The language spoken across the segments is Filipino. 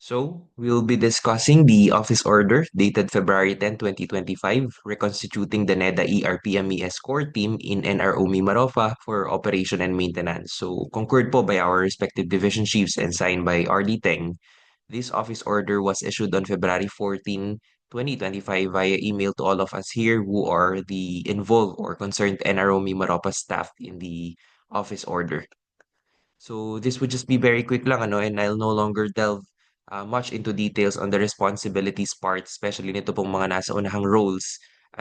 We'll be discussing the office order dated February 10, 2025, reconstituting the NEDA ERP MES core team in NRO Mimaropa for operation and maintenance. So, concurred po by our respective division chiefs and signed by RD Teng. This office order was issued on February 14, 2025 via email to all of us here who are the involved or concerned NRO Mimaropa staff in the office order. So this would just be very quick lang, and I'll no longer delve much into details on the responsibilities part, especially nito pong mga nasa unahang roles,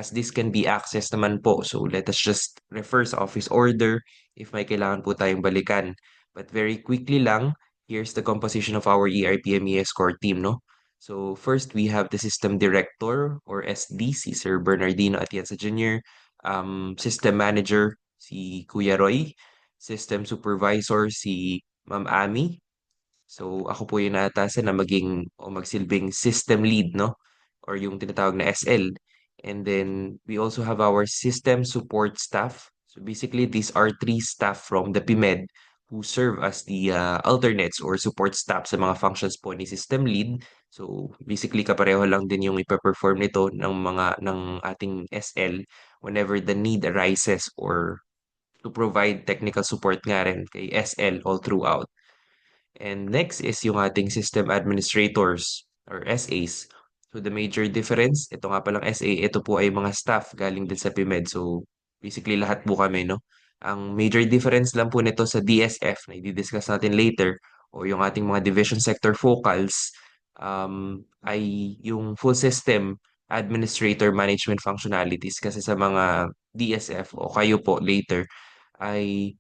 as this can be accessed naman po. So let us just refer sa office order if may kailangan po tayong balikan. But very quickly lang, here's the composition of our ERP-MES core team, no? So first, we have the System Director or SD, si Sir Bernardino Atienza Jr., System Manager, si Kuya Roy, System Supervisor si Ma'am Ami. So ako po yung naatasan na maging o magsilbing system lead, no? Or yung tinatawag na SL. And then we also have our system support staff. So basically these are three staff from the PIMED who serve as the alternates or support staff sa mga functions po ni system lead. So basically kapareho lang din yung ipaperform nito ng ating SL whenever the need arises or to provide technical support nga rin kay SL all throughout. And next is yung ating system administrators or SAs. So the major difference, ito nga palang SA, ito po ay mga staff galing din sa PIMED. So basically lahat po kami, no? Ang major difference lang po nito sa DSF na i-discuss natin later o yung ating mga division sector focals ay yung full system administrator management functionalities kasi sa mga DSF o kayo po later ay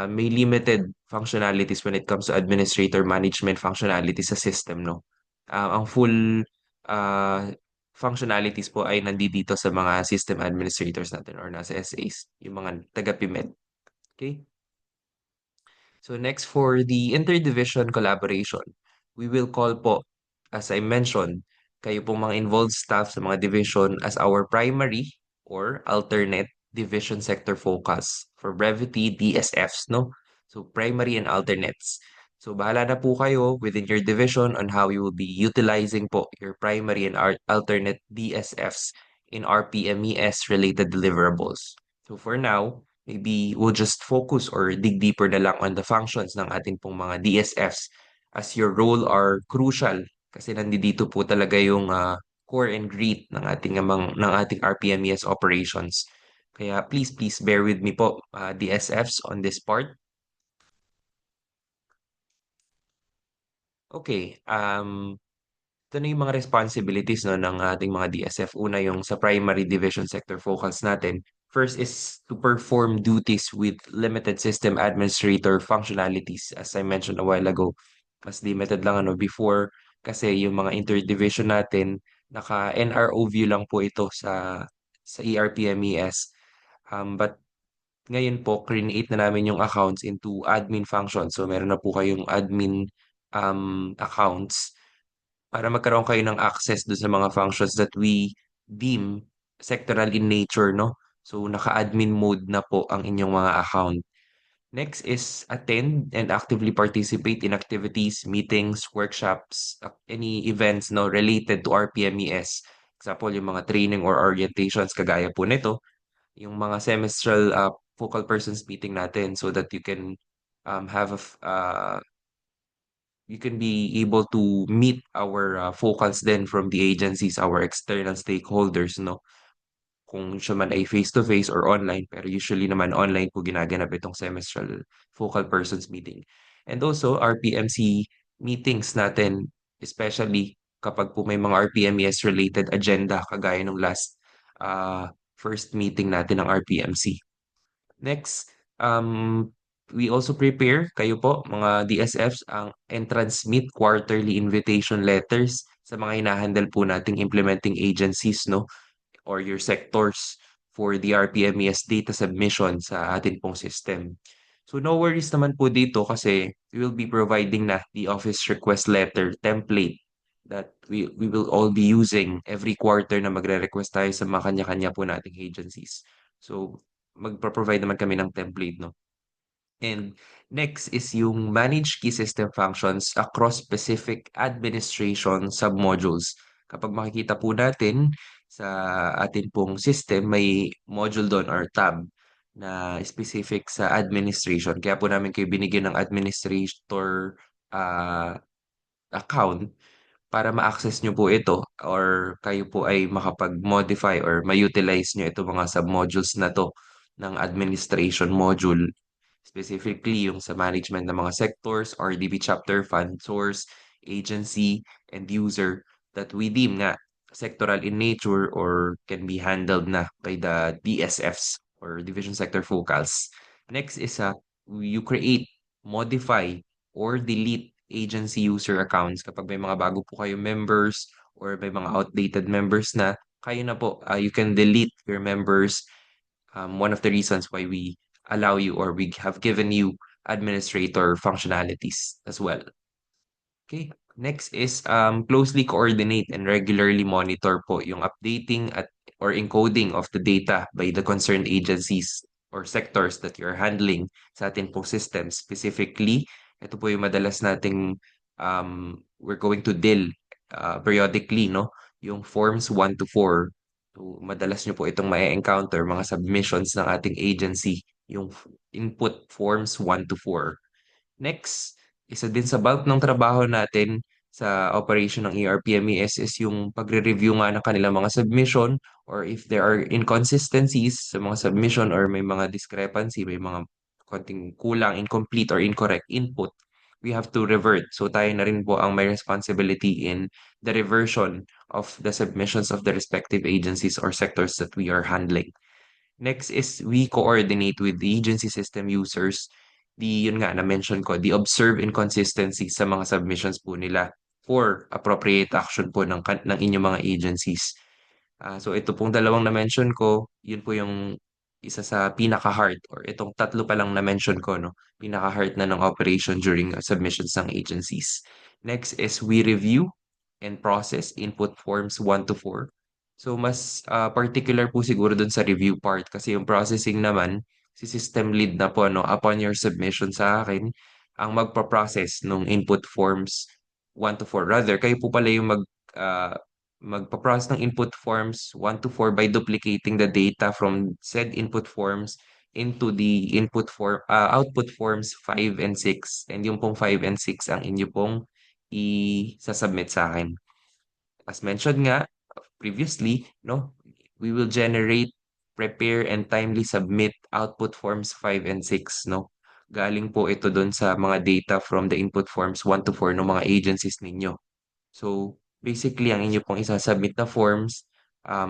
may limited functionalities when it comes to administrator management functionalities sa system, no? Ang full uh, functionalities po ay nandito sa mga system administrators natin or nasa SAs, yung mga taga-PIMED. Okay? So next for the interdivision collaboration, we will call po, as I mentioned, kayo pong mga involved staff sa mga division as our primary or alternate division sector focus. For brevity, DSFs, no? So primary and alternates. So bahala na po kayo within your division on how you will be utilizing po your primary and alternate DSFs in RPMES related deliverables. So for now, maybe we'll just focus or dig deeper na lang on the functions ng ating pong mga DSFs as your role are crucial kasi nandito po talaga yung core and grit ng ating RPMES operations. Kaya please bear with me po DSFs on this part. Okay, ito na yung mga responsibilities no, ng ating mga DSF. Una yung sa primary division sector focus natin. First is to perform duties with limited system administrator functionalities. As I mentioned a while ago, mas limited lang before kasi yung mga interdivision natin, naka NRO view lang po ito sa ERP-MES. But ngayon po, create na namin yung accounts into admin function. So meron na po kayong admin accounts para magkaroon kayo ng access do sa mga functions that we deem sectoral in nature, no? So, naka-admin mode na po ang inyong mga account. Next is attend and actively participate in activities, meetings, workshops, any events no related to RPMES. Example, yung mga training or orientations kagaya po nito, yung mga semestral focal persons meeting natin so that have you can be able to meet our focals then from the agencies, our external stakeholders, no? Kung siya man ay face-to-face or online, pero usually naman online po ginaganap itong semestral focal persons meeting. And also, RPMC meetings natin, especially kapag po may mga RPMES related agenda, kagaya ng last first meeting natin ng RPMC. Next, we also prepare, kayo po, mga DSFs, and transmit quarterly invitation letters sa mga hinahandle po nating implementing agencies, no? Or your sectors for the RPMES data submission sa atin pong system. So no worries naman po dito kasi we will be providing na the office request letter template that we will all be using every quarter na magre-request tayo sa mga kanya-kanya po nating agencies. So magpo-provide naman kami ng template, no? And next is yung manage key system functions across specific administration submodules. Kapag makikita po natin sa atin pong system, may module doon or tab na specific sa administration. Kaya po namin kayo binigyan ng administrator ah, account para ma-access nyo po ito or kayo po ay makapag-modify or ma-utilize nyo ito mga submodules na to ng administration module. Specifically, yung sa management ng mga sectors, RDB chapter, fund source, agency, and user that we deem nga sectoral in nature or can be handled na by the DSFs or Division Sector Focals. Next is you create, modify, or delete agency user accounts kapag may mga bago po kayo members or may mga outdated members na kayo na po, you can delete your members. One of the reasons why we allow you or we have given you administrator functionalities as well. Okay. Next is closely coordinate and regularly monitor po yung updating at or encoding of the data by the concerned agencies or sectors that you're handling sa atin po system. Specifically, ito po yung madalas nating we're going to deal periodically, no? Yung forms 1 to 4. So, madalas nyo po itong ma-encounter mga submissions ng ating agency, yung input forms 1 to 4. Next, isa din sa bulk ng trabaho natin sa operation ng ERP-MES is yung pagre-review nga ng kanilang mga submission or if there are inconsistencies sa mga submission or may mga discrepancy, may mga konting kulang, incomplete or incorrect input, we have to revert. So tayo na rin po ang may responsibility in the reversion of the submissions of the respective agencies or sectors that we are handling. Next is we coordinate with the agency system users. Yun nga, na-mention ko, the observe inconsistency sa mga submissions po nila for appropriate action po ng inyong mga agencies. So ito pong dalawang na-mention ko, yun po yung isa sa pinaka-heart or itong tatlo pa lang na-mention ko, no? Pinaka-heart na ng operation during submissions ng agencies. Next is we review and process input forms 1 to 4. So mas particular po siguro dun sa review part kasi yung processing naman, si system lead na po, no? Upon your submission sa akin, ang magpa-process ng input forms 1 to 4. Rather, kayo po pala yung uh, magpa-process ng input forms 1 to 4 by duplicating the data from said input forms into the output forms 5 and 6. And yung pong 5 and 6 ang inyo pong i-submit sa akin. As mentioned nga previously, no, we will generate, prepare, and timely submit output forms 5 and 6, no? Galing po ito doon sa mga data from the input forms 1 to 4 ng mga agencies ninyo. So, basically, ang inyo pong isasubmit na forms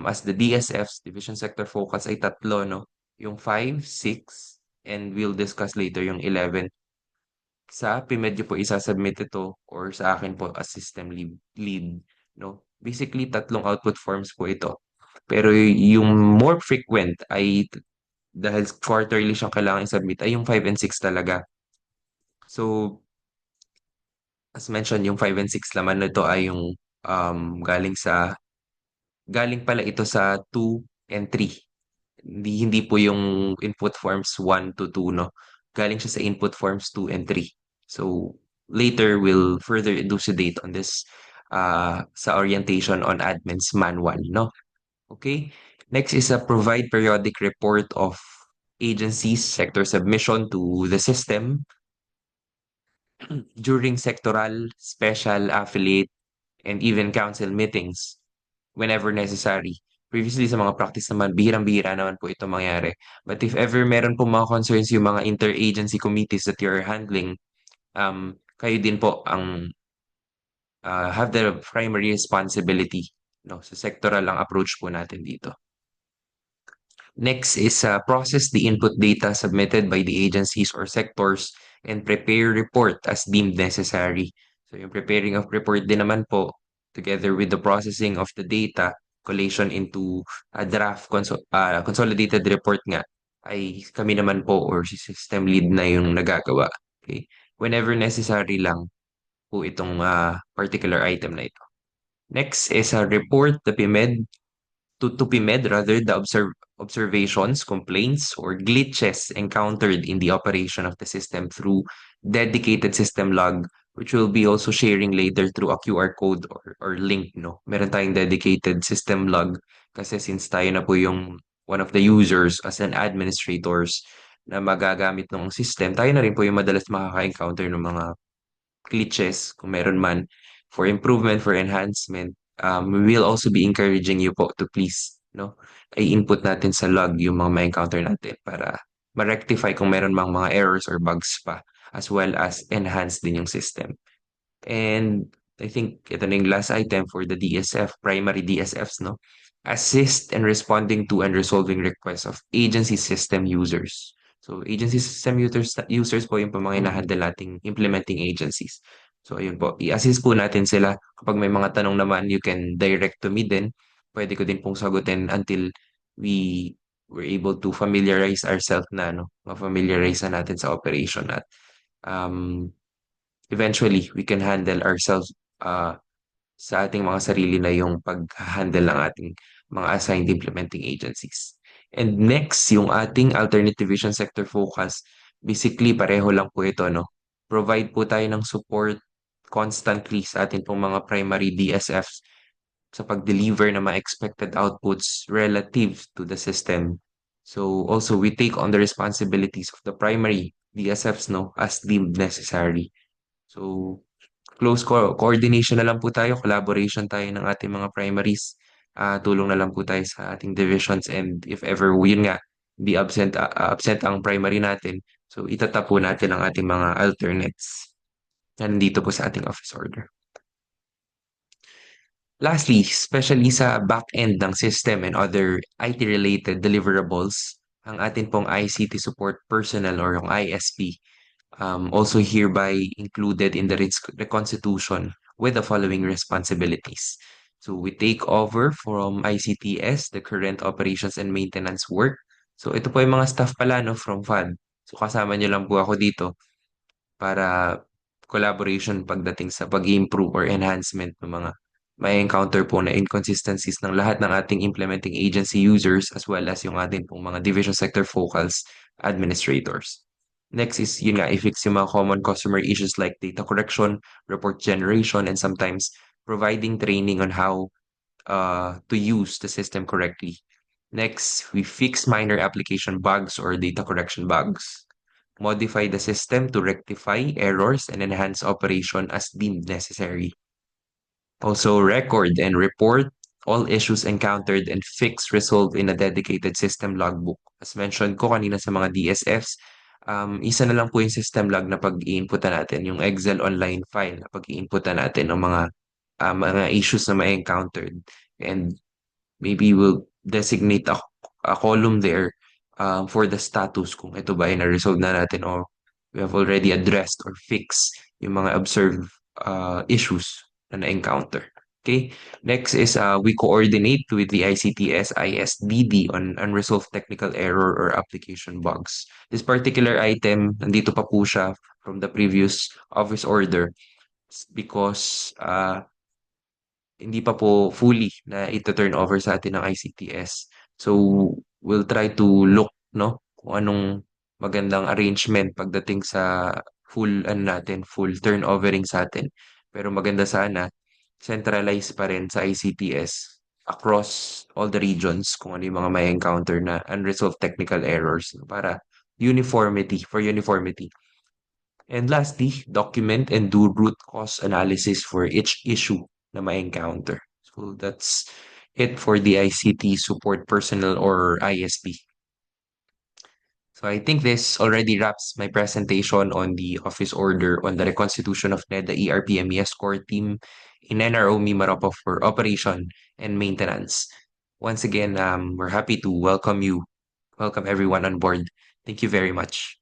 as the DSFs, Division Sector Focus, ay tatlo, no? Yung 5, 6, and we'll discuss later yung 11. Sa PMED nyo po isasubmit ito or sa akin po as system lead, no? Basically, tatlong output forms po ito. Pero yung more frequent ay dahil quarterly siyang kailangan i-submit ay yung 5 and 6 talaga. So, as mentioned, yung 5 and 6 naman nito ay yung um, galing sa galing pala ito sa 2 and 3. Hindi po yung input forms 1 to 2, no? Galing siya sa input forms 2 and 3. So, later we'll further elucidate on this sa orientation on admin's manual, no? Okay. Next is a provide periodic report of agencies sector submission to the system during sectoral, special, affiliate, and even council meetings whenever necessary. Previously sa mga practice naman, bihirang-bihira naman po ito mangyari. But if ever meron po mga concerns yung mga interagency committees that you're handling, kayo din po ang have the primary responsibility. No? Sa sectoral ang approach po natin dito. Next is process the input data submitted by the agencies or sectors and prepare report as deemed necessary. So yung preparing of report din naman po together with the processing of the data collation into a draft consolidated report nga ay kami naman po or si system lead na yung nagagawa. Okay? Whenever necessary lang po itong particular item na ito. Next is a report the PMED to PMED rather the observations, complaints, or glitches encountered in the operation of the system through dedicated system log, which we'll be also sharing later through a QR code or link, no? Meron tayong dedicated system log kasi since tayo na po yung one of the users as an administrators na magagamit ng system, tayo na rin po yung madalas makaka-encounter ng mga glitches, kung meron man, for improvement, for enhancement. We will also be encouraging you po to please, no, i-input natin sa log yung mga ma-encounter natin para ma-rectify kung meron mang mga errors or bugs pa, as well as enhance din yung system. And I think ito na yung last item for the DSF, primary DSFs, no? Assist in responding to and resolving requests of agency system users. So agency system users po yung pa mga hinahandle nating implementing agencies. So ayun po, i-assist po natin sila. Kapag may mga tanong naman, you can direct to me din. Pwede ko din pong sagutin until we were able to familiarize ourselves na, no? Ma-familiarize na natin sa operation at um, eventually we can handle ourselves sa ating mga sarili na yung pag-handle ng ating mga assigned implementing agencies. And next, yung ating alternative vision sector focus, basically pareho lang po ito, no? Provide po tayo ng support constantly sa ating pong mga primary DSFs sa pag-deliver ng mga expected outputs relative to the system. So also we take on the responsibilities of the primary DSFs, no, as deemed necessary. So, coordination na lang po tayo, collaboration tayo ng ating mga primaries. Tulong na lang po tayo sa ating divisions and if ever, yun nga, be absent ang primary natin. So, itatap po natin ang ating mga alternates na nandito po sa ating office order. Lastly, especially sa back-end ng system and other IT-related deliverables, ang atin pong ICT support personnel or yung ISP also hereby included in the reconstitution with the following responsibilities. So we take over from ICTS, the current operations and maintenance work. So ito po yung mga staff pala, no, from FAD. So kasama niyo lang po ako dito para collaboration pagdating sa pag-improve or enhancement ng mga may encounter po na inconsistencies ng lahat ng ating implementing agency users as well as yung ating pong mga division sector focals administrators. Next is yun nga, i-fix yung mga common customer issues like data correction, report generation, and sometimes providing training on how to use the system correctly. Next, we fix minor application bugs or data correction bugs. Modify the system to rectify errors and enhance operation as deemed necessary. Also, record and report all issues encountered and fix resolve in a dedicated system logbook. As mentioned ko kanina sa mga DSFs, isa na lang po yung system log na pag-i-inputan natin, yung Excel online file na pag-i-inputan natin ng mga issues na may encountered. And maybe we'll designate a column there for the status kung ito ba ay na-resolve na natin or we have already addressed or fixed yung mga observed issues na na-encounter. Okay, next is we coordinate with the ICTS ISDD on unresolved technical error or application bugs. This particular item, nandito pa po siya from the previous office order because hindi pa po fully na ito-turn over sa atin ng ICTS. So, we'll try to look, no, kung anong magandang arrangement pagdating sa full turnovering sa atin. Pero maganda sana, centralize pa rin sa ICTS across all the regions kung ano yung mga may encounter na unresolved technical errors para for uniformity. And lastly, document and do root cause analysis for each issue na ma-encounter. So that's it for the ICT support personnel or ISP. So I think this already wraps my presentation on the office order on the reconstitution of NEDA ERPMES core team in NRO Mimaropa for operation and maintenance. Once again, we're happy to welcome everyone on board. Thank you very much.